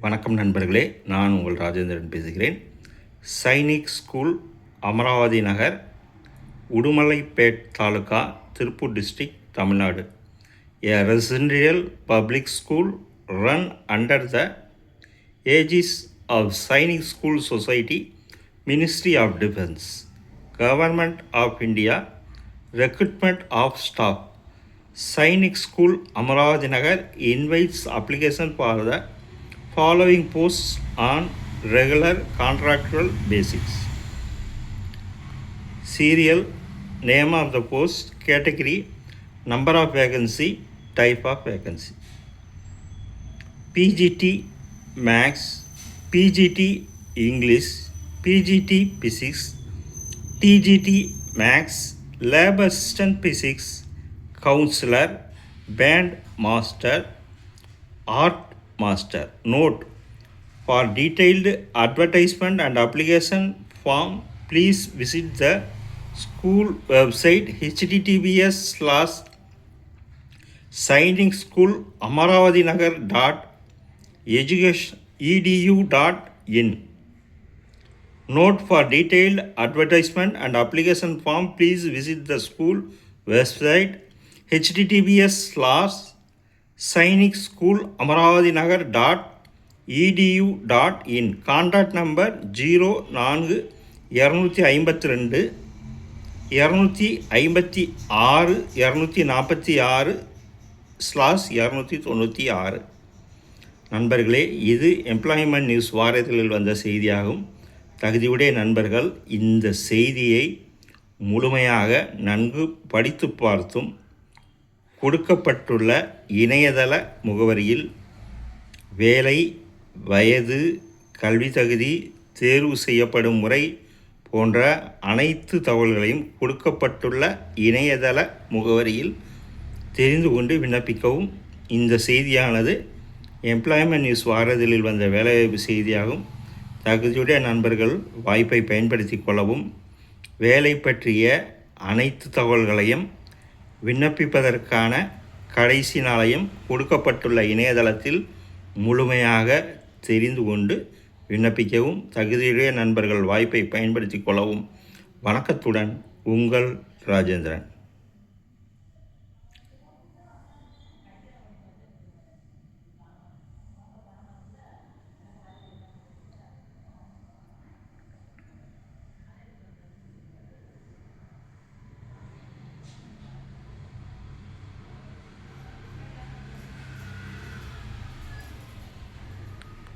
வணக்கம் நண்பர்களே, நான் உங்கள் ராஜேந்திரன் பேசுகிறேன். Sainik school, Amaravathi Nagar, Udumalpet taluka, Tiruppur district, Tamil Nadu. A residential public school run under the aegis of Sainik School Society, Ministry of Defence, Government of India, Recruitment of Staff. Sainik School, Amaravati Nagar invites application for the following posts on regular contractual basis. Serial, name of the post, category, number of vacancy, type of vacancy. PGT Maths, PGT English, PGT Physics, TGT Maths, Lab Assistant Physics, Counselor, Band Master, Art Master. Note: for detailed advertisement and application form, please visit the school website https://sainikschoolamaravatinagar.edu.in. Note: for detailed advertisement and application form, please visit the school website https://sainikschoolamaravatinagar.edu.in. Contact number 04-252-256-296/296. நண்பர்களே, இது employment news வாரத்தில் வந்த செய்தியாகும். தகுதியுடைய நண்பர்கள் இந்த செய்தியை முழுமையாக நன்கு படித்து பார்த்தும் கொடுக்கப்பட்டுள்ள இணையதள முகவரியில் வேலை, வயது, கல்வி தகுதி, தேர்வு செய்யப்படும் முறை போன்ற அனைத்து தகவல்களையும் கொடுக்கப்பட்டுள்ள இணையதள முகவரியில் தெரிந்து கொண்டு விண்ணப்பிக்கவும். இந்த செய்தியானது எம்ப்ளாய்மெண்ட் நியூஸ் வாரத்தில் வந்த வேலைவாய்ப்பு செய்தியாகும். தகுதியுடைய நண்பர்கள் வாய்ப்பை பயன்படுத்தி கொள்ளவும். வேலை பற்றிய அனைத்து தகவல்களையும் விண்ணப்பிப்பதற்கான கடைசி நாளையும் கொடுக்கப்பட்டுள்ள இணையதளத்தில் முழுமையாக தெரிந்து கொண்டு விண்ணப்பிக்கவும். தகுதியுடைய நண்பர்கள் வாய்ப்பை பயன்படுத்தி கொள்ளவும். வணக்கத்துடன் உங்கள் ராஜேந்திரன்.